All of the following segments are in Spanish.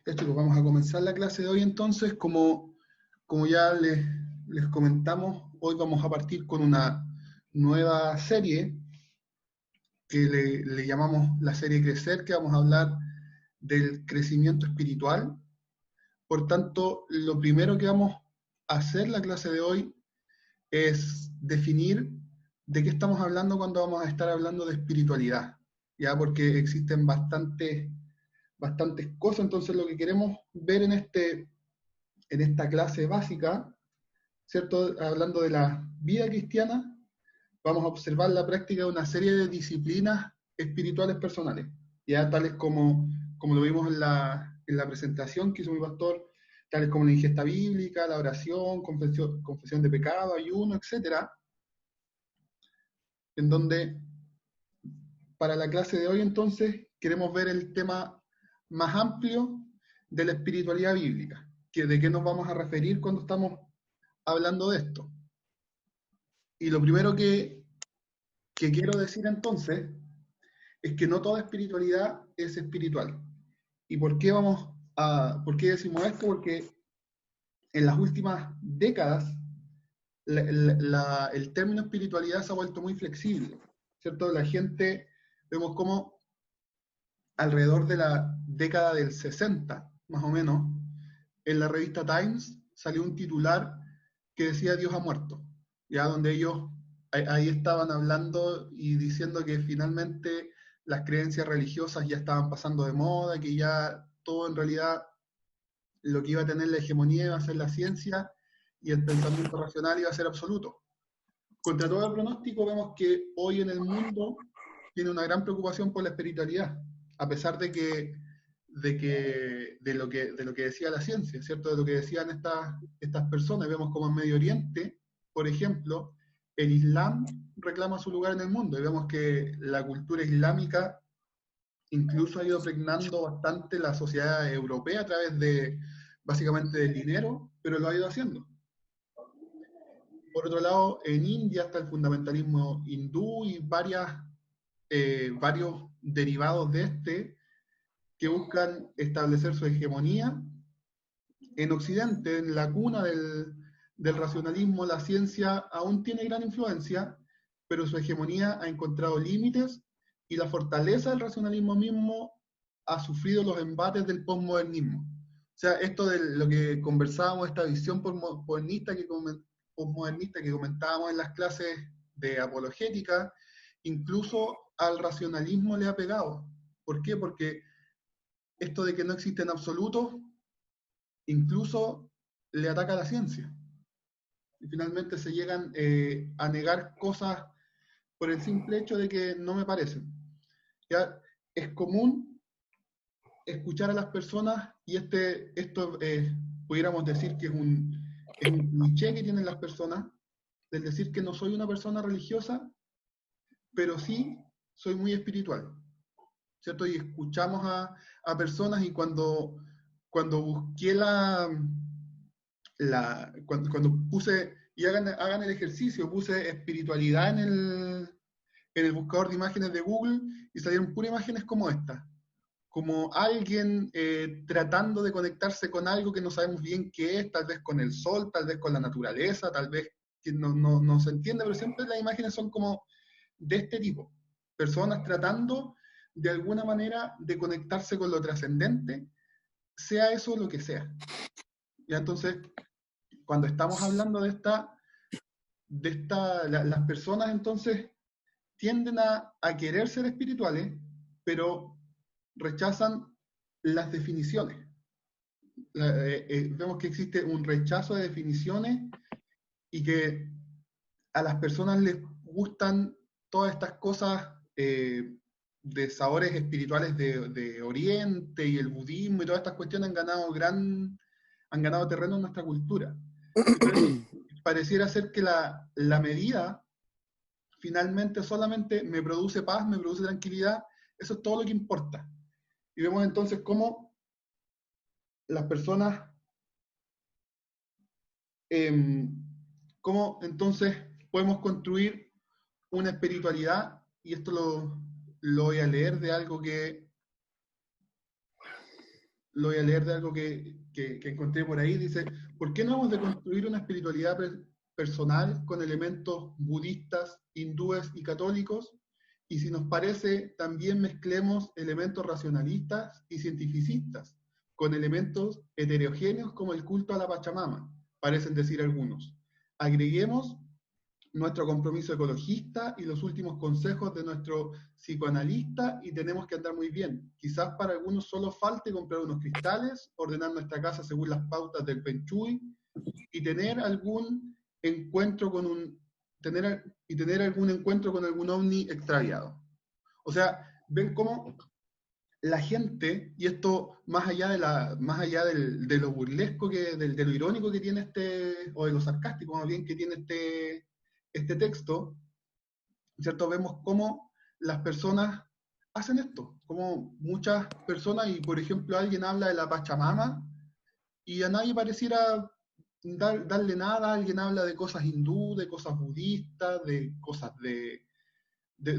Chicos, vamos a comenzar la clase de hoy entonces. Como ya les comentamos, hoy vamos a partir con una nueva serie que le llamamos la serie Crecer, que vamos a hablar del crecimiento espiritual. Por tanto, lo primero que vamos a hacer la clase de hoy es definir de qué estamos hablando cuando vamos a estar hablando de espiritualidad, ya porque existen bastantes cosas. Entonces lo que queremos ver en esta clase básica, ¿cierto? Hablando de la vida cristiana, vamos a observar la práctica de una serie de disciplinas espirituales personales, ya tales como lo vimos en la presentación que hizo mi pastor, tales como la ingesta bíblica, la oración, confesión de pecado, ayuno, etcétera, en donde para la clase de hoy entonces queremos ver el tema más amplio de la espiritualidad bíblica, que de qué nos vamos a referir cuando estamos hablando de esto. Y lo primero que quiero decir entonces es que no toda espiritualidad es espiritual. ¿Y por qué decimos esto? Porque en las últimas décadas el término espiritualidad se ha vuelto muy flexible, ¿cierto? La gente, vemos como alrededor de la década del 60, más o menos, en la revista Times salió un titular que decía Dios ha muerto, ya donde ellos ahí estaban hablando y diciendo que finalmente las creencias religiosas ya estaban pasando de moda, que ya todo en realidad lo que iba a tener la hegemonía iba a ser la ciencia y el pensamiento racional iba a ser absoluto. Contra todo el pronóstico vemos que hoy en el mundo tiene una gran preocupación por la espiritualidad, a pesar de lo que decía la ciencia, ¿cierto? De lo que decían estas personas. Vemos como en Medio Oriente, por ejemplo, el Islam reclama su lugar en el mundo y vemos que la cultura islámica incluso ha ido pregnando bastante la sociedad europea a través básicamente del dinero, pero lo ha ido haciendo. Por otro lado, en India está el fundamentalismo hindú y varios derivados de este que buscan establecer su hegemonía. En Occidente, en la cuna del racionalismo, la ciencia aún tiene gran influencia, pero su hegemonía ha encontrado límites y la fortaleza del racionalismo mismo ha sufrido los embates del posmodernismo. O sea, esto de lo que conversábamos, esta visión posmodernista que comentábamos en las clases de apologética, incluso al racionalismo le ha pegado. ¿Por qué? Porque esto de que no existen absolutos, incluso le ataca a la ciencia. Y finalmente se llegan a negar cosas por el simple hecho de que no me parecen. ¿Ya? Es común escuchar a las personas, y esto pudiéramos decir que es un cliché que tienen las personas, del decir que no soy una persona religiosa, pero sí soy muy espiritual, ¿cierto? Y escuchamos a personas y cuando busqué cuando puse, y hagan el ejercicio, puse espiritualidad en el buscador de imágenes de Google y salieron puras imágenes como esta, como alguien tratando de conectarse con algo que no sabemos bien qué es, tal vez con el sol, tal vez con la naturaleza, tal vez que no se entiende, pero siempre las imágenes son como de este tipo. Personas tratando de alguna manera de conectarse con lo trascendente, sea eso lo que sea. Y entonces, cuando estamos hablando las personas entonces tienden a querer ser espirituales, pero rechazan las definiciones. Vemos que existe un rechazo de definiciones y que a las personas les gustan todas estas cosas de sabores espirituales de Oriente y el budismo y todas estas cuestiones han ganado terreno en nuestra cultura. Entonces, pareciera ser que la medida finalmente solamente me produce paz, me produce tranquilidad, eso es todo lo que importa. Y vemos entonces cómo las personas, eh, cómo entonces podemos construir una espiritualidad, y esto lo voy a leer de algo lo voy a leer de algo que encontré por ahí. Dice, ¿por qué no hemos de construir una espiritualidad personal con elementos budistas, hindúes y católicos? Y si nos parece, también mezclemos elementos racionalistas y cientificistas con elementos heterogéneos como el culto a la Pachamama, parecen decir algunos. Agreguemos nuestro compromiso ecologista y los últimos consejos de nuestro psicoanalista y tenemos que andar muy bien. Quizás para algunos solo falte comprar unos cristales, ordenar nuestra casa según las pautas del Feng Shui y tener algún encuentro con tener algún encuentro con algún ovni extraviado. O sea, ven cómo la gente, y esto más allá de lo burlesco, de lo irónico que tiene o de lo sarcástico más bien que tiene este texto, ¿cierto? Vemos cómo las personas hacen esto, como muchas personas, y por ejemplo alguien habla de la Pachamama, y a nadie pareciera darle nada, alguien habla de cosas hindú, de cosas budistas, de cosas de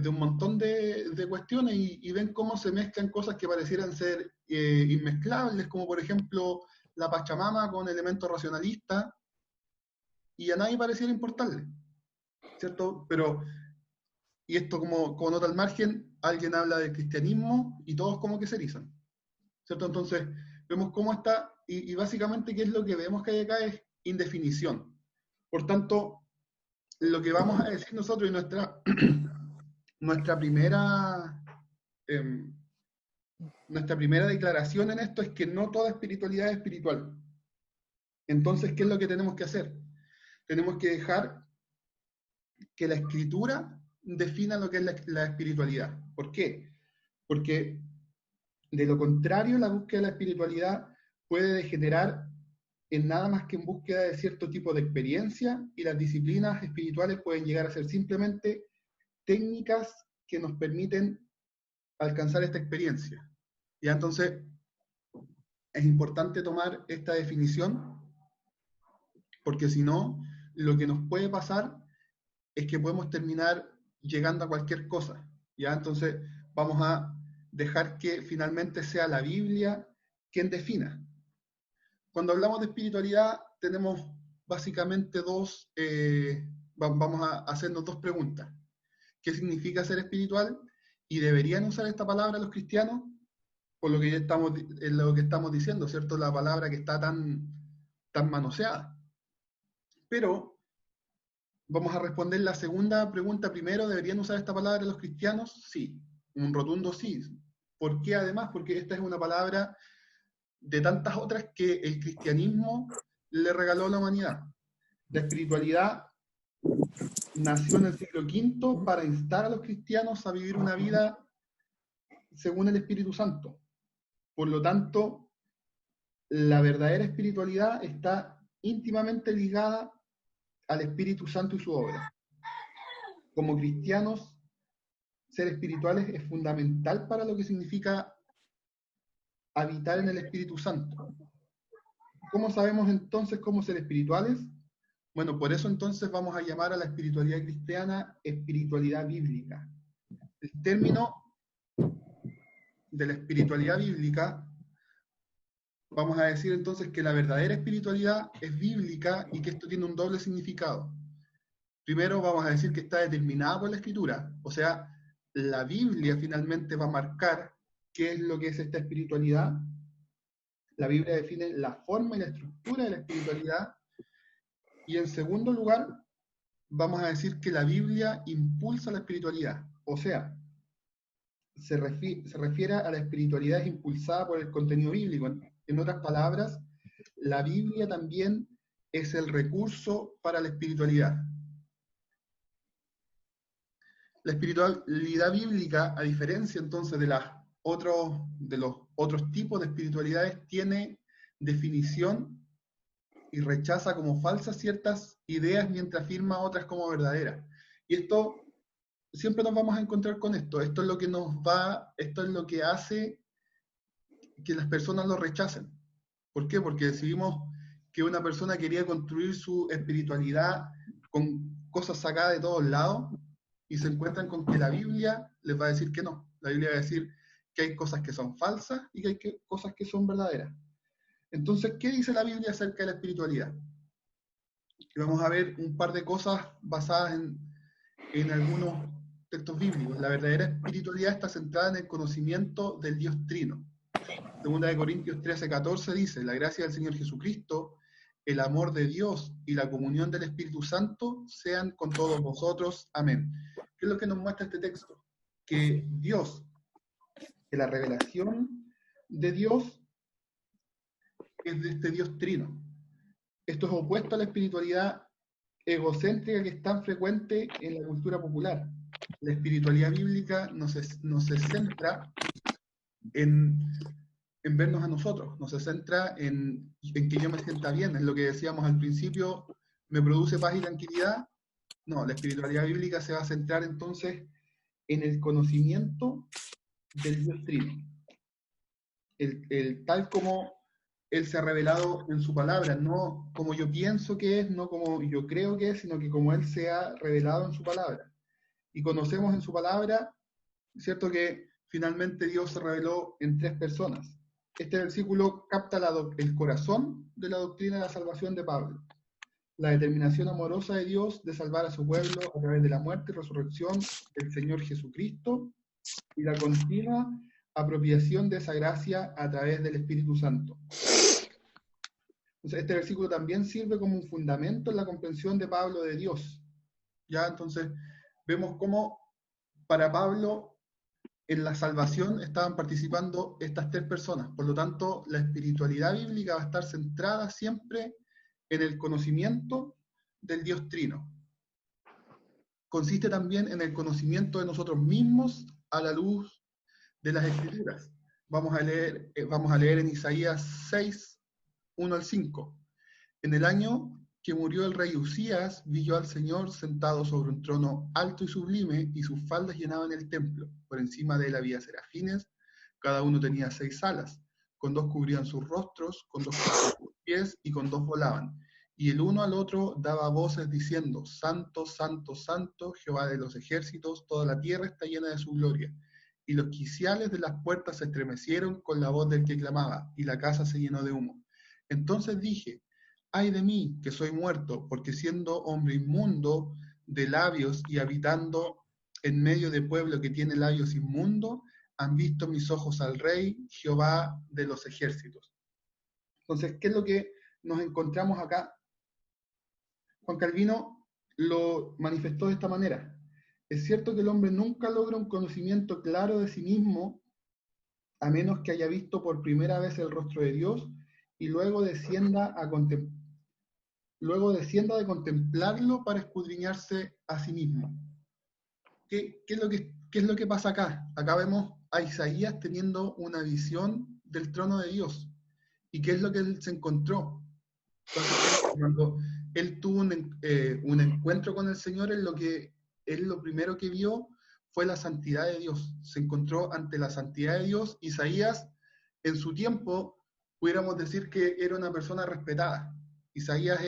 un montón de cuestiones y ven cómo se mezclan cosas que parecieran ser inmezclables, como por ejemplo la Pachamama con elementos racionalistas, y a nadie pareciera importarle, ¿cierto? Pero, y esto como nota al margen, alguien habla del cristianismo y todos como que se erizan, ¿cierto? Entonces, vemos cómo está, y básicamente qué es lo que vemos que hay acá es indefinición. Por tanto, lo que vamos a decir nosotros y nuestra primera eh, nuestra primera declaración en esto es que no toda espiritualidad es espiritual. Entonces, ¿qué es lo que tenemos que hacer? Tenemos que dejar que la escritura defina lo que es la espiritualidad. ¿Por qué? Porque de lo contrario, la búsqueda de la espiritualidad puede degenerar en nada más que en búsqueda de cierto tipo de experiencia y las disciplinas espirituales pueden llegar a ser simplemente técnicas que nos permiten alcanzar esta experiencia. Ya entonces es importante tomar esta definición porque si no, lo que nos puede pasar es que podemos terminar llegando a cualquier cosa. ¿Ya? Entonces vamos a dejar que finalmente sea la Biblia quien defina. Cuando hablamos de espiritualidad tenemos básicamente vamos a hacernos dos preguntas. ¿Qué significa ser espiritual? ¿Y deberían usar esta palabra los cristianos? Por lo que ya estamos diciendo, ¿cierto? La palabra que está tan manoseada. Pero vamos a responder la segunda pregunta primero. ¿Deberían usar esta palabra los cristianos? Sí, un rotundo sí. ¿Por qué además? Porque esta es una palabra de tantas otras que el cristianismo le regaló a la humanidad. La espiritualidad nació en el siglo V para instar a los cristianos a vivir una vida según el Espíritu Santo. Por lo tanto, la verdadera espiritualidad está íntimamente ligada al Espíritu Santo y su obra. Como cristianos, ser espirituales es fundamental para lo que significa habitar en el Espíritu Santo. ¿Cómo sabemos entonces cómo ser espirituales? Bueno, por eso entonces vamos a llamar a la espiritualidad cristiana espiritualidad bíblica. El término de la espiritualidad bíblica, vamos a decir entonces que la verdadera espiritualidad es bíblica y que esto tiene un doble significado. Primero vamos a decir que está determinada por la Escritura, o sea, la Biblia finalmente va a marcar qué es lo que es esta espiritualidad. La Biblia define la forma y la estructura de la espiritualidad. Y en segundo lugar, vamos a decir que la Biblia impulsa la espiritualidad, o sea, se refiere a la espiritualidad impulsada por el contenido bíblico. En otras palabras, la Biblia también es el recurso para la espiritualidad. La espiritualidad bíblica, a diferencia entonces de los otros tipos de espiritualidades, tiene definición y rechaza como falsas ciertas ideas mientras afirma otras como verdaderas. Y esto, siempre nos vamos a encontrar con esto. Esto es lo que hace que las personas lo rechacen. ¿Por qué? Porque decidimos que una persona quería construir su espiritualidad con cosas sacadas de todos lados y se encuentran con que la Biblia les va a decir que no. La Biblia va a decir que hay cosas que son falsas y que hay cosas que son verdaderas. Entonces, ¿qué dice la Biblia acerca de la espiritualidad? Y vamos a ver un par de cosas basadas en algunos textos bíblicos. La verdadera espiritualidad está centrada en el conocimiento del Dios Trino. Segunda de Corintios 13:14 dice: la gracia del Señor Jesucristo, el amor de Dios y la comunión del Espíritu Santo sean con todos vosotros. Amén. ¿Qué es lo que nos muestra este texto? Que Dios, que la revelación de Dios es de este Dios Trino. Esto es opuesto a la espiritualidad egocéntrica que es tan frecuente en la cultura popular. La espiritualidad bíblica no se centra en vernos a nosotros, no se centra en que yo me sienta bien, en lo que decíamos al principio, me produce paz y tranquilidad. No, la espiritualidad bíblica se va a centrar entonces en el conocimiento del Dios Trino, el tal como Él se ha revelado en su palabra, no como yo pienso que es, no como yo creo que es, sino que como Él se ha revelado en su palabra. Y conocemos en su palabra, ¿cierto?, que finalmente Dios se reveló en tres personas. Este versículo capta el corazón de la doctrina de la salvación de Pablo: la determinación amorosa de Dios de salvar a su pueblo a través de la muerte y resurrección del Señor Jesucristo, y la continua apropiación de esa gracia a través del Espíritu Santo. Entonces, este versículo también sirve como un fundamento en la comprensión de Pablo de Dios. ¿Ya? Entonces, vemos cómo para Pablo en la salvación estaban participando estas tres personas. Por lo tanto, la espiritualidad bíblica va a estar centrada siempre en el conocimiento del Dios Trino. Consiste también en el conocimiento de nosotros mismos a la luz de las Escrituras. Vamos a leer en Isaías 6, 1 al 5. En el año que murió el rey Usías, vi yo al Señor sentado sobre un trono alto y sublime, y sus faldas llenaban el templo. Por encima de él había serafines, cada uno tenía 6 alas, con 2 cubrían sus rostros, con 2 cubrían sus pies, y con 2 volaban. Y el uno al otro daba voces diciendo: Santo, Santo, Santo, Jehová de los ejércitos, toda la tierra está llena de su gloria. Y los quiciales de las puertas se estremecieron con la voz del que clamaba, y la casa se llenó de humo. Entonces dije: ay de mí, que soy muerto, porque siendo hombre inmundo de labios y habitando en medio de pueblo que tiene labios inmundos, han visto mis ojos al Rey, Jehová de los ejércitos. Entonces, ¿qué es lo que nos encontramos acá? Juan Calvino lo manifestó de esta manera: es cierto que el hombre nunca logra un conocimiento claro de sí mismo a menos que haya visto por primera vez el rostro de Dios y luego descienda de contemplarlo para escudriñarse a sí mismo. ¿Qué es lo que pasa acá? Acá vemos a Isaías teniendo una visión del trono de Dios. ¿Y qué es lo que él se encontró? Cuando él tuvo un encuentro con el Señor, él lo primero que vio fue la santidad de Dios. Se encontró ante la santidad de Dios. Isaías, en su tiempo, pudiéramos decir que era una persona respetada. Isaías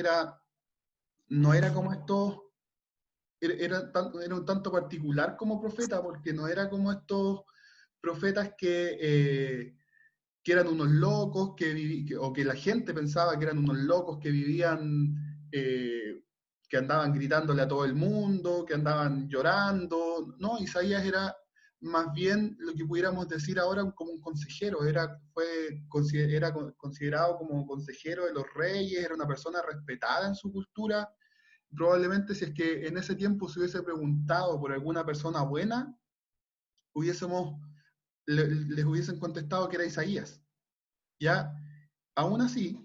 no era como estos, era un tanto particular como profeta, porque no era como estos profetas que eran unos locos, o que la gente pensaba que eran unos locos que vivían, que andaban gritándole a todo el mundo, que andaban llorando. No, Isaías era más bien lo que pudiéramos decir ahora como un consejero, era considerado como consejero de los reyes, era una persona respetada en su cultura. Probablemente si es que en ese tiempo se hubiese preguntado por alguna persona buena, les hubiesen contestado que era Isaías. Ya, aún así,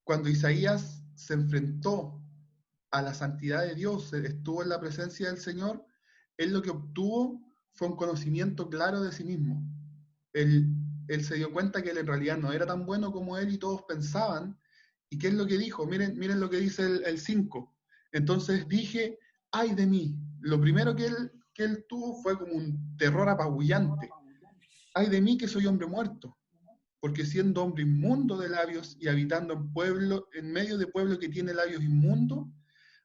cuando Isaías se enfrentó a la santidad de Dios, estuvo en la presencia del Señor, él lo que obtuvo fue un conocimiento claro de sí mismo. Él se dio cuenta que él en realidad no era tan bueno como él y todos pensaban. ¿Y qué es lo que dijo? Miren lo que dice el 5. Entonces dije: ay de mí. Lo primero que él tuvo fue como un terror apabullante. Ay de mí, que soy hombre muerto, porque siendo hombre inmundo de labios y habitando en medio de pueblo que tiene labios inmundos,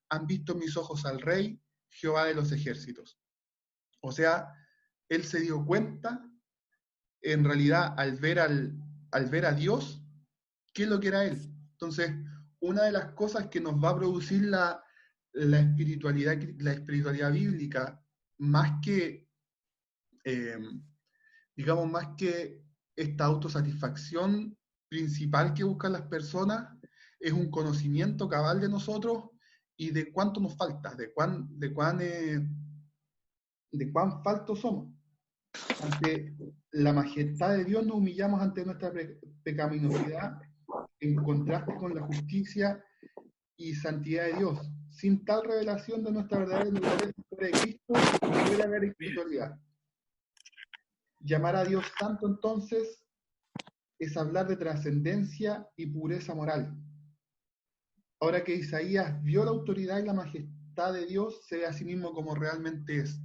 han visto mis ojos al Rey, Jehová de los ejércitos. O sea, él se dio cuenta, en realidad, al ver a Dios, qué es lo que era él. Entonces, una de las cosas que nos va a producir la espiritualidad bíblica, más que, eh, digamos, más que esta autosatisfacción principal que buscan las personas, es un conocimiento cabal de nosotros y de cuánto nos falta, de cuán faltos somos. Ante la majestad de Dios nos humillamos ante nuestra pecaminosidad en contraste con la justicia y santidad de Dios. Sin tal revelación de nuestra verdadera naturaleza fuera de Cristo, no puede haber espiritualidad. Llamar a Dios santo entonces es hablar de trascendencia y pureza moral. Ahora que Isaías vio la autoridad y la majestad de Dios, se ve a sí mismo como realmente es.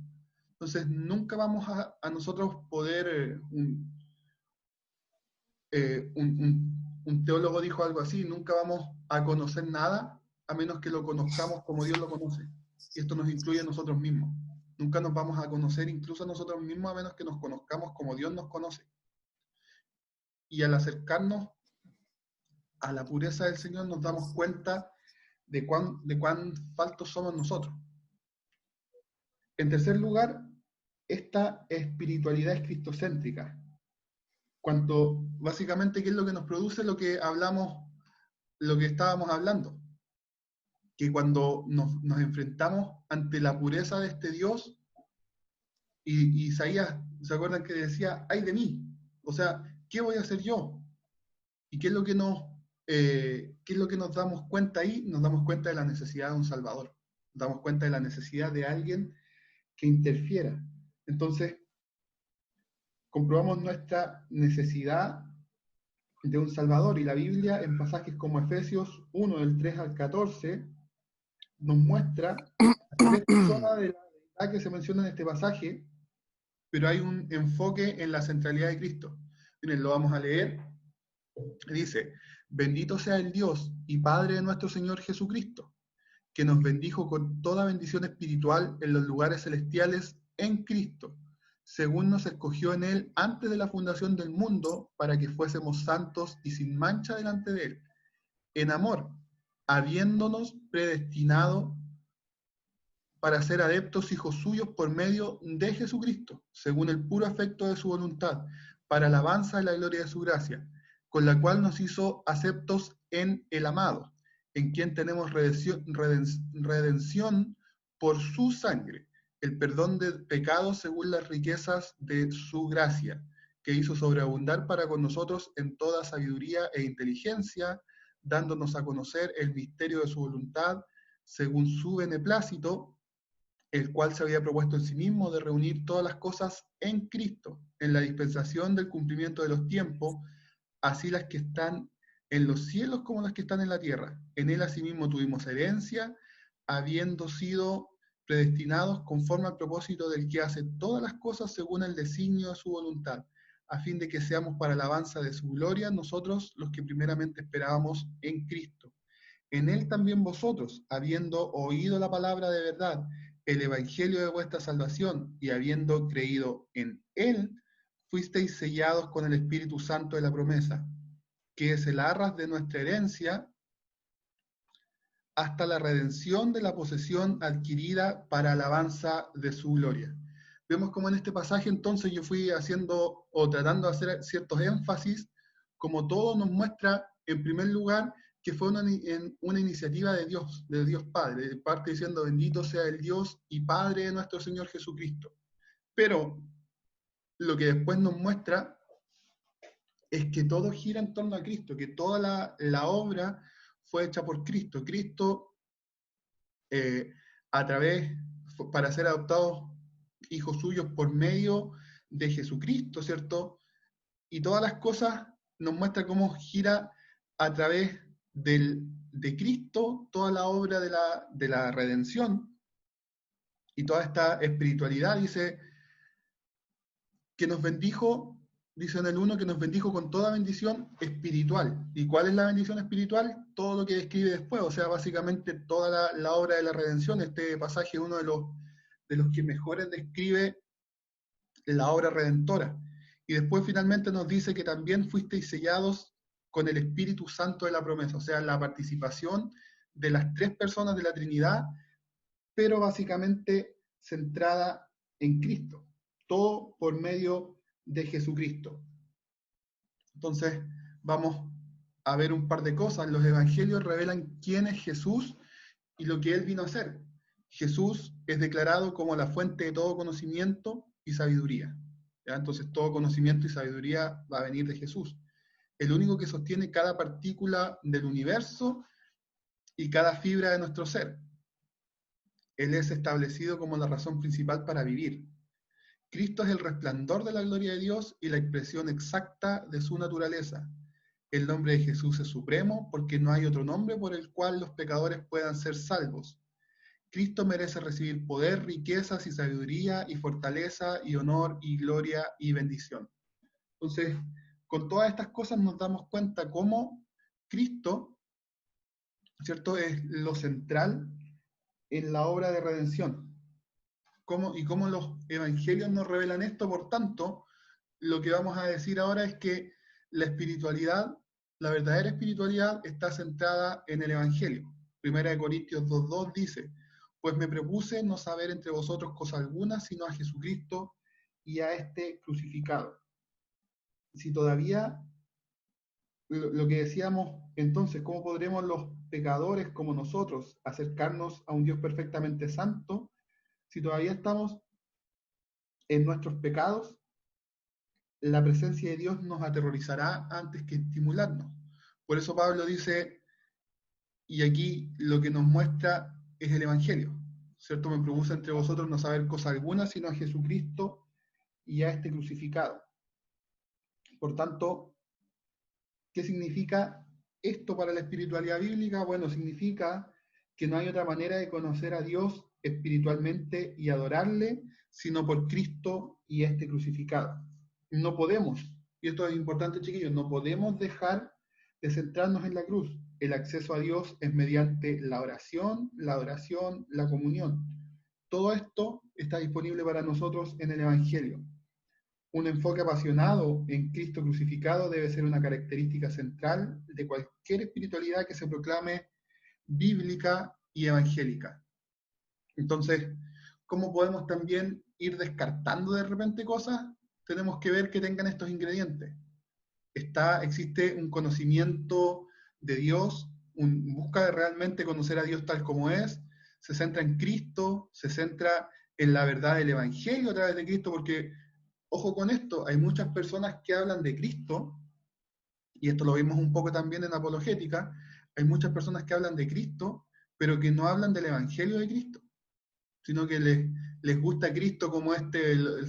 Entonces nunca vamos a nosotros poder, un teólogo dijo algo así, nunca vamos a conocer nada a menos que lo conozcamos como Dios lo conoce. Y esto nos incluye a nosotros mismos. Nunca nos vamos a conocer incluso a nosotros mismos a menos que nos conozcamos como Dios nos conoce. Y al acercarnos a la pureza del Señor nos damos cuenta de cuán faltos somos nosotros. En tercer lugar, esta espiritualidad es cristocéntrica. Cuanto básicamente, ¿qué es lo que nos produce? Lo que estábamos hablando, que cuando nos enfrentamos ante la pureza de este Dios, y Isaías, ¿se acuerdan que decía, ay de mí? O sea, ¿qué voy a hacer yo? ¿Y qué es lo que nos damos cuenta ahí? Nos damos cuenta de la necesidad de un Salvador. Nos damos cuenta de la necesidad de alguien que interfiera. Entonces, comprobamos nuestra necesidad de un Salvador, y la Biblia en pasajes como Efesios 1, del 3 al 14, nos muestra tres personas de la deidad que se mencionan en este pasaje, pero hay un enfoque en la centralidad de Cristo. Miren, lo vamos a leer. Dice, bendito sea el Dios y Padre de nuestro Señor Jesucristo, que nos bendijo con toda bendición espiritual en los lugares celestiales en Cristo, según nos escogió en Él antes de la fundación del mundo, para que fuésemos santos y sin mancha delante de Él, en amor, habiéndonos predestinado para ser adeptos hijos suyos por medio de Jesucristo, según el puro afecto de su voluntad, para alabanza de la gloria de su gracia, con la cual nos hizo aceptos en el amado, en quien tenemos redención por su sangre, el perdón de pecados según las riquezas de su gracia, que hizo sobreabundar para con nosotros en toda sabiduría e inteligencia, dándonos a conocer el misterio de su voluntad, según su beneplácito, el cual se había propuesto en sí mismo de reunir todas las cosas en Cristo, en la dispensación del cumplimiento de los tiempos, así las que están en los cielos como las que están en la tierra. En él asimismo tuvimos herencia, habiendo sido predestinados conforme al propósito del que hace todas las cosas según el designio de su voluntad, a fin de que seamos para alabanza de su gloria nosotros los que primeramente esperábamos en Cristo. En él también vosotros, habiendo oído la palabra de verdad, el evangelio de vuestra salvación, y habiendo creído en él, fuisteis sellados con el Espíritu Santo de la promesa, que es el arras de nuestra herencia, hasta la redención de la posesión adquirida para alabanza de su gloria. Vemos como en este pasaje entonces yo fui haciendo o tratando de hacer ciertos énfasis, como todo nos muestra en primer lugar que fue una iniciativa de Dios Padre, de parte diciendo bendito sea el Dios y Padre de nuestro Señor Jesucristo. Pero lo que después nos muestra es que todo gira en torno a Cristo, que toda la obra fue hecha por Cristo. Cristo, a través, para ser adoptados hijos suyos por medio de Jesucristo, ¿cierto? Y todas las cosas nos muestra cómo gira a través de Cristo toda la obra de la redención y toda esta espiritualidad. Dice que nos bendijo, dice en el 1, que nos bendijo con toda bendición espiritual. ¿Y cuál es la bendición espiritual? Todo lo que describe después, o sea, básicamente toda la obra de la redención. Este pasaje es uno de los que mejores describe la obra redentora. Y después finalmente nos dice que también fuisteis sellados con el Espíritu Santo de la promesa, o sea, la participación de las tres personas de la Trinidad, pero básicamente centrada en Cristo, todo por medio de Jesucristo. Entonces, vamos a ver un par de cosas. Los evangelios revelan quién es Jesús y lo que Él vino a hacer. Jesús es declarado como la fuente de todo conocimiento y sabiduría. ¿Ya? Entonces, todo conocimiento y sabiduría va a venir de Jesús. El único que sostiene cada partícula del universo y cada fibra de nuestro ser. Él es establecido como la razón principal para vivir. Cristo es el resplandor de la gloria de Dios y la expresión exacta de su naturaleza. El nombre de Jesús es supremo porque no hay otro nombre por el cual los pecadores puedan ser salvos. Cristo merece recibir poder, riquezas y sabiduría y fortaleza y honor y gloria y bendición. Entonces, con todas estas cosas nos damos cuenta cómo Cristo, ¿cierto?, es lo central en la obra de redención. Y cómo los evangelios nos revelan esto. Por tanto, lo que vamos a decir ahora es que la espiritualidad, la verdadera espiritualidad, está centrada en el evangelio. Primera de Corintios 2:2 dice: pues me propuse no saber entre vosotros cosa alguna, sino a Jesucristo y a este crucificado. Si todavía, lo que decíamos entonces, ¿cómo podremos los pecadores como nosotros acercarnos a un Dios perfectamente santo si todavía estamos en nuestros pecados? La presencia de Dios nos aterrorizará antes que estimularnos. Por eso Pablo dice, y aquí lo que nos muestra es el Evangelio, ¿cierto? Me propuse entre vosotros no saber cosa alguna, sino a Jesucristo y a este crucificado. Por tanto, ¿qué significa esto para la espiritualidad bíblica? Bueno, significa que no hay otra manera de conocer a Dios espiritualmente y adorarle, sino por Cristo y este crucificado. No podemos, y esto es importante, chiquillos, no podemos dejar de centrarnos en la cruz. El acceso a Dios es mediante la oración, la adoración, la comunión. Todo esto está disponible para nosotros en el Evangelio. Un enfoque apasionado en Cristo crucificado debe ser una característica central de cualquier espiritualidad que se proclame bíblica y evangélica. Entonces, ¿cómo podemos también ir descartando de repente cosas? Tenemos que ver que tengan estos ingredientes. Existe un conocimiento de Dios, busca de realmente conocer a Dios tal como es, se centra en Cristo, se centra en la verdad del Evangelio a través de Cristo, porque, ojo con esto, hay muchas personas que hablan de Cristo, y esto lo vimos un poco también en apologética, hay muchas personas que hablan de Cristo, pero que no hablan del Evangelio de Cristo, sino que les gusta Cristo como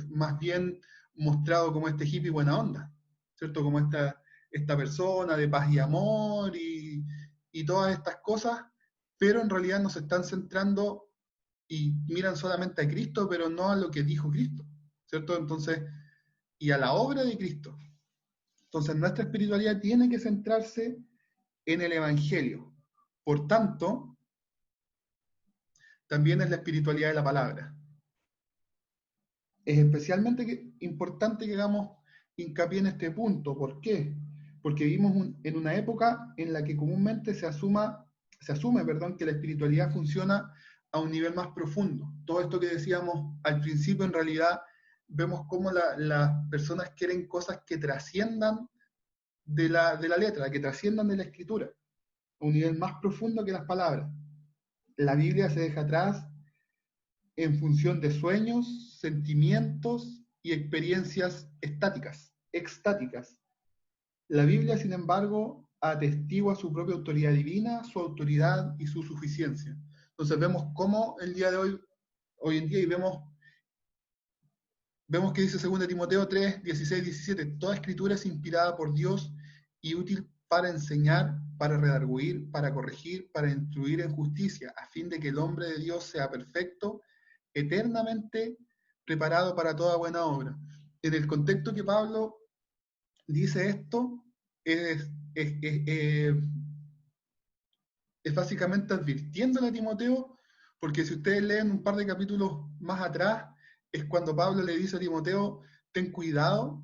más bien mostrado como este hippie buena onda, ¿cierto? Como esta persona de paz y amor y todas estas cosas, pero en realidad no se están centrando y miran solamente a Cristo, pero no a lo que dijo Cristo, ¿cierto? Entonces, y a la obra de Cristo. Entonces, nuestra espiritualidad tiene que centrarse en el Evangelio. Por tanto, también es la espiritualidad de la palabra. Es especialmente importante que hagamos hincapié en este punto. ¿Por qué? Porque vivimos en una época en la que comúnmente se asume, que la espiritualidad funciona a un nivel más profundo. Todo esto que decíamos al principio, en realidad, vemos cómo las personas quieren cosas que trasciendan de la letra, que trasciendan de la escritura, a un nivel más profundo que las palabras. La Biblia se deja atrás en función de sueños, sentimientos y experiencias extáticas. La Biblia, sin embargo, atestigua su propia autoridad divina, su autoridad y su suficiencia. Entonces vemos cómo el día de hoy en día, y vemos que dice 2 Timoteo 3, 16, 17, toda escritura es inspirada por Dios y útil para enseñar, para redarguir, para corregir, para instruir en justicia, a fin de que el hombre de Dios sea perfecto, eternamente preparado para toda buena obra. En el contexto que Pablo dice esto, es básicamente advirtiéndole a Timoteo, porque si ustedes leen un par de capítulos más atrás, es cuando Pablo le dice a Timoteo, ten cuidado,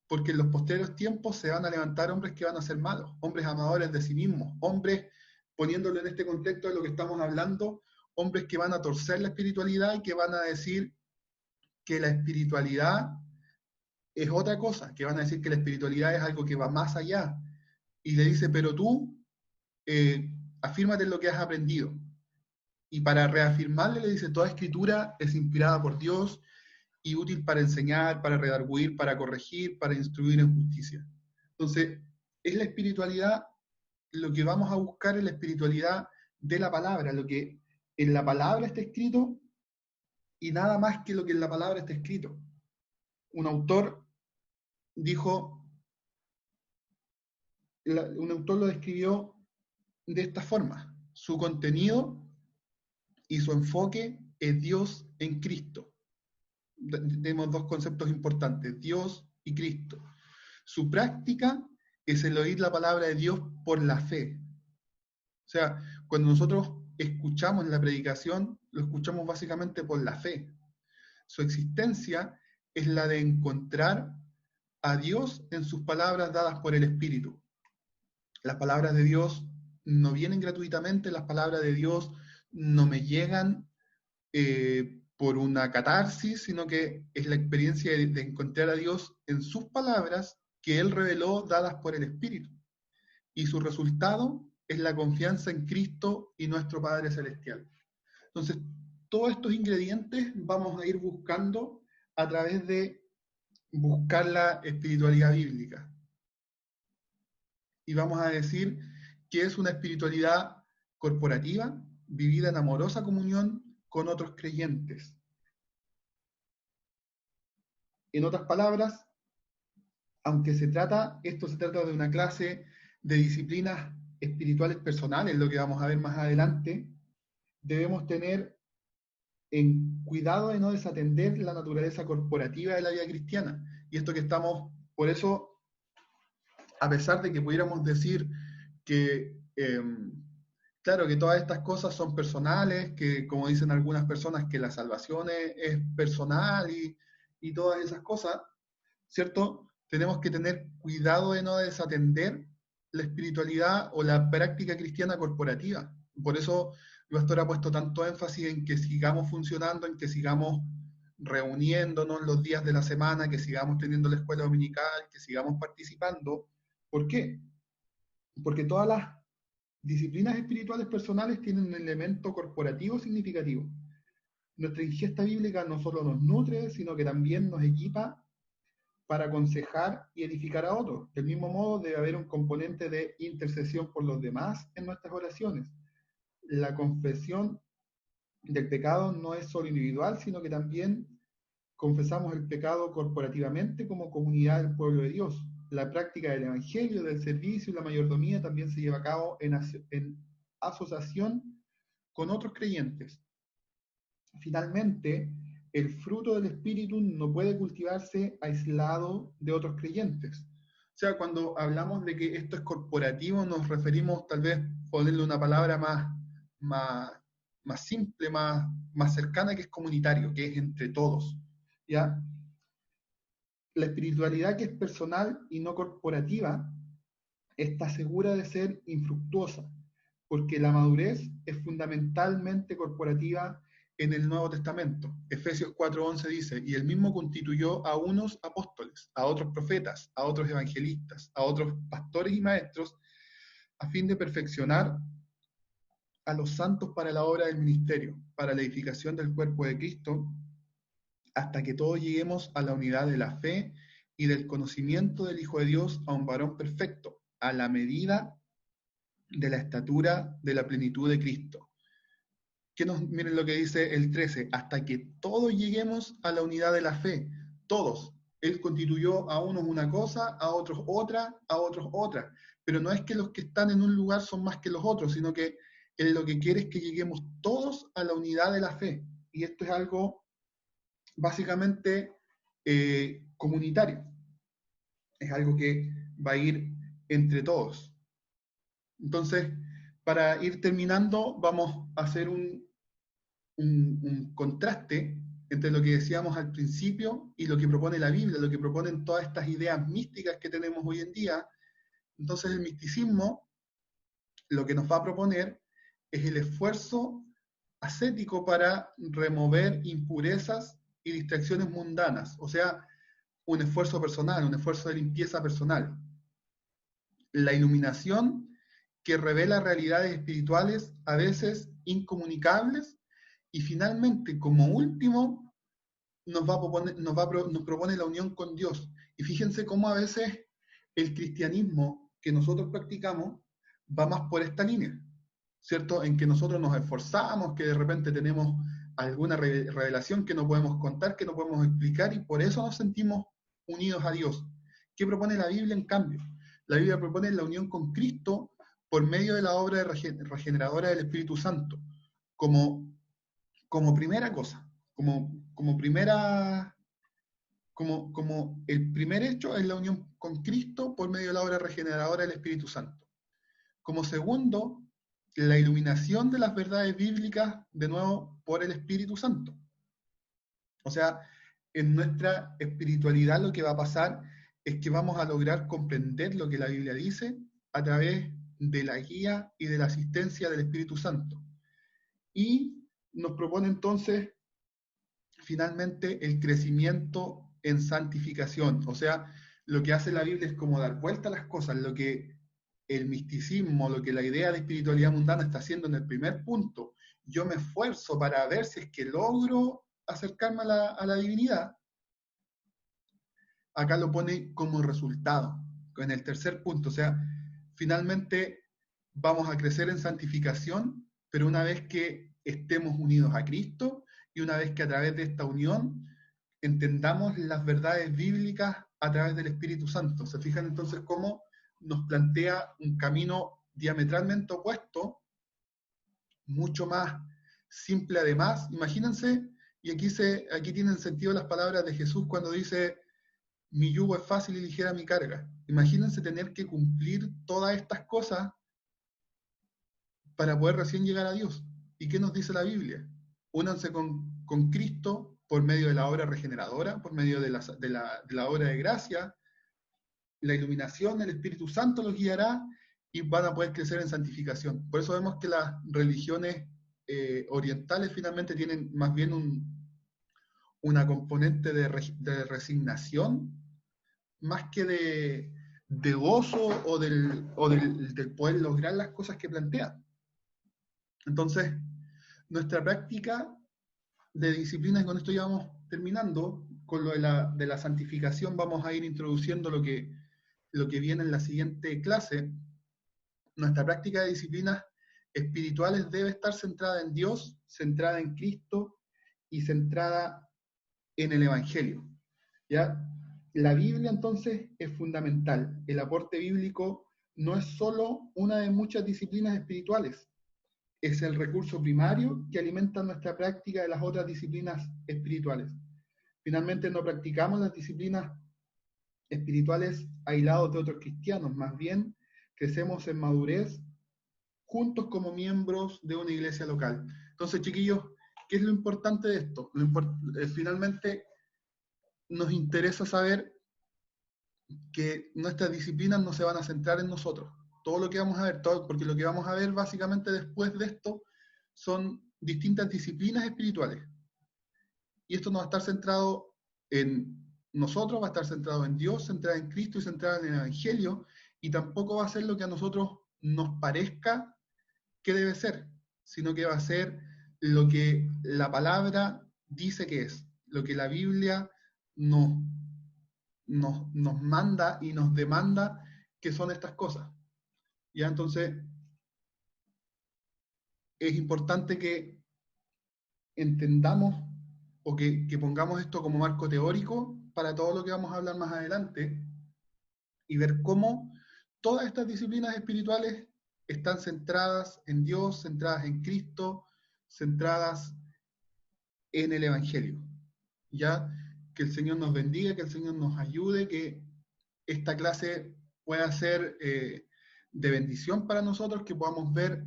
porque en los posteriores tiempos se van a levantar hombres que van a ser malos, hombres amadores de sí mismos, hombres, poniéndolo en este contexto de lo que estamos hablando, hombres que van a torcer la espiritualidad y que van a decir que la espiritualidad es otra cosa, que van a decir que la espiritualidad es algo que va más allá. Y le dice, pero tú, afírmate en lo que has aprendido. Y para reafirmarle le dice, toda escritura es inspirada por Dios y útil para enseñar, para redarguir, para corregir, para instruir en justicia. Entonces, es la espiritualidad, lo que vamos a buscar es la espiritualidad de la palabra, lo que en la palabra está escrito y nada más que lo que en la palabra está escrito. Un autor dijo, un autor lo describió de esta forma, su contenido y su enfoque es Dios en Cristo. Tenemos dos conceptos importantes, Dios y Cristo. Su práctica es el oír la palabra de Dios por la fe. O sea, cuando nosotros escuchamos la predicación, lo escuchamos básicamente por la fe. Su existencia es la de encontrar a Dios en sus palabras dadas por el Espíritu. Las palabras de Dios no vienen gratuitamente, las palabras de Dios no me llegan por una catarsis, sino que es la experiencia de encontrar a Dios en sus palabras que Él reveló dadas por el Espíritu. Y su resultado es la confianza en Cristo y nuestro Padre Celestial. Entonces, todos estos ingredientes vamos a ir buscando a través de buscar la espiritualidad bíblica. Y vamos a decir que es una espiritualidad corporativa, vivida en amorosa comunión con otros creyentes. En otras palabras, aunque esto se trata de una clase de disciplinas espirituales personales, lo que vamos a ver más adelante, debemos tener en cuidado de no desatender la naturaleza corporativa de la vida cristiana. Y esto que estamos, por eso, a pesar de que pudiéramos decir que, claro, que todas estas cosas son personales, que como dicen algunas personas, que la salvación es personal y todas esas cosas, ¿cierto? Tenemos que tener cuidado de no desatender la espiritualidad o la práctica cristiana corporativa. Por eso el pastor ha puesto tanto énfasis en que sigamos funcionando, en que sigamos reuniéndonos los días de la semana, que sigamos teniendo la escuela dominical, que sigamos participando. ¿Por qué? Porque todas las disciplinas espirituales personales tienen un elemento corporativo significativo. Nuestra ingesta bíblica no solo nos nutre, sino que también nos equipa para aconsejar y edificar a otros. Del mismo modo, debe haber un componente de intercesión por los demás en nuestras oraciones. La confesión del pecado no es solo individual, sino que también confesamos el pecado corporativamente como comunidad del pueblo de Dios. La práctica del evangelio, del servicio y la mayordomía también se lleva a cabo en asociación con otros creyentes. Finalmente, el fruto del Espíritu no puede cultivarse aislado de otros creyentes. O sea, cuando hablamos de que esto es corporativo, nos referimos, tal vez, ponerle una palabra más simple, más cercana, que es comunitario, que es entre todos. ¿Ya? La espiritualidad que es personal y no corporativa está segura de ser infructuosa, porque la madurez es fundamentalmente corporativa en el Nuevo Testamento. Efesios 4:11 dice, y él mismo constituyó a unos apóstoles, a otros profetas, a otros evangelistas, a otros pastores y maestros, a fin de perfeccionar a los santos para la obra del ministerio, para la edificación del cuerpo de Cristo, hasta que todos lleguemos a la unidad de la fe y del conocimiento del Hijo de Dios, a un varón perfecto, a la medida de la estatura de la plenitud de Cristo. Miren lo que dice el 13, hasta que todos lleguemos a la unidad de la fe, todos. Él constituyó a unos una cosa, a otros otra, a otros otra. Pero no es que los que están en un lugar son más que los otros, sino que Él lo que quiere es que lleguemos todos a la unidad de la fe. Y esto es algo básicamente comunitario. Es algo que va a ir entre todos. Entonces, para ir terminando, vamos a hacer un contraste entre lo que decíamos al principio y lo que propone la Biblia, lo que proponen todas estas ideas místicas que tenemos hoy en día. Entonces el misticismo lo que nos va a proponer es el esfuerzo ascético para remover impurezas y distracciones mundanas, o sea, un esfuerzo personal, un esfuerzo de limpieza personal. La iluminación que revela realidades espirituales a veces incomunicables y finalmente, como último, nos propone la unión con Dios. Y fíjense cómo a veces el cristianismo que nosotros practicamos va más por esta línea, ¿cierto? En que nosotros nos esforzamos, que de repente tenemos alguna revelación que no podemos contar, que no podemos explicar, y por eso nos sentimos unidos a Dios. ¿Qué propone la Biblia en cambio? La Biblia propone la unión con Cristo por medio de la obra regeneradora del Espíritu Santo, como, como primera cosa, como primera, como el primer hecho es la unión con Cristo por medio de la obra regeneradora del Espíritu Santo. Como segundo, la iluminación de las verdades bíblicas, de nuevo, por el Espíritu Santo. O sea, en nuestra espiritualidad lo que va a pasar es que vamos a lograr comprender lo que la Biblia dice a través de la guía y de la asistencia del Espíritu Santo. Y nos propone entonces, finalmente, el crecimiento en santificación. O sea, lo que hace la Biblia es como dar vuelta a las cosas, lo que el misticismo, lo que la idea de espiritualidad mundana está haciendo en el primer punto. Yo me esfuerzo para ver si es que logro acercarme a la divinidad. Acá lo pone como resultado, en el tercer punto. O sea, finalmente vamos a crecer en santificación, pero una vez que estemos unidos a Cristo y una vez que a través de esta unión entendamos las verdades bíblicas a través del Espíritu Santo. ¿Se fijan entonces cómo nos plantea un camino diametralmente opuesto, mucho más simple además? Imagínense, y aquí tienen sentido las palabras de Jesús cuando dice, mi yugo es fácil y ligera mi carga. Imagínense tener que cumplir todas estas cosas para poder recién llegar a Dios. ¿Y qué nos dice la Biblia? Únanse con Cristo por medio de la obra regeneradora, por medio de la obra de gracia, la iluminación, el Espíritu Santo los guiará y van a poder crecer en santificación. Por eso vemos que las religiones orientales finalmente tienen más bien una componente de resignación, más que de gozo del poder lograr las cosas que plantean. Entonces, nuestra práctica de disciplina, y con esto ya vamos terminando, con lo de la santificación vamos a ir introduciendo lo que viene en la siguiente clase. Nuestra práctica de disciplinas espirituales debe estar centrada en Dios, centrada en Cristo y centrada en el Evangelio. ¿Ya? La Biblia entonces es fundamental. El aporte bíblico no es solo una de muchas disciplinas espirituales, es el recurso primario que alimenta nuestra práctica de las otras disciplinas espirituales. Finalmente no practicamos las disciplinas espirituales aislados de otros cristianos, más bien crecemos en madurez juntos como miembros de una iglesia local. Entonces, chiquillos, ¿qué es lo importante de esto? Finalmente nos interesa saber que nuestras disciplinas no se van a centrar en nosotros. Todo lo que vamos a ver, porque lo que vamos a ver básicamente después de esto son distintas disciplinas espirituales. Y esto no va a estar centrado en nosotros, va a estar centrado en Dios, centrado en Cristo y centrado en el Evangelio, y tampoco va a ser lo que a nosotros nos parezca que debe ser, sino que va a ser lo que la palabra dice que es, lo que la Biblia nos manda y nos demanda que son estas cosas. ¿Ya? Entonces, es importante que entendamos o que pongamos esto como marco teórico para todo lo que vamos a hablar más adelante y ver cómo todas estas disciplinas espirituales están centradas en Dios, centradas en Cristo, centradas en el Evangelio. ¿Ya? Que el Señor nos bendiga, que el Señor nos ayude, que esta clase pueda ser de bendición para nosotros, que podamos ver,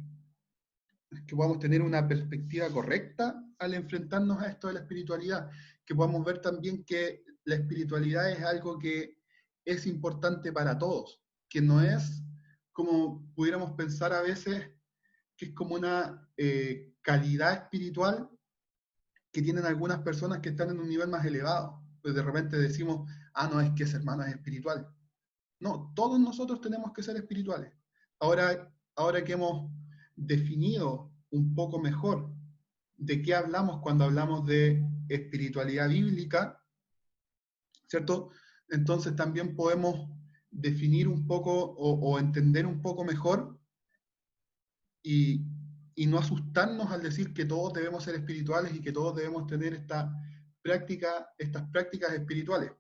que podamos tener una perspectiva correcta al enfrentarnos a esto de la espiritualidad, que podamos ver también que la espiritualidad es algo que es importante para todos, que no es como pudiéramos pensar a veces, que es como una calidad espiritual que tienen algunas personas que están en un nivel más elevado. Pues de repente decimos, ah, no, es que ese hermano es espiritual. No, todos nosotros tenemos que ser espirituales. Ahora que hemos definido un poco mejor de qué hablamos cuando hablamos de espiritualidad bíblica, ¿cierto? Entonces también podemos definir un poco o entender un poco mejor y, y no asustarnos al decir que todos debemos ser espirituales y que todos debemos tener estas prácticas espirituales.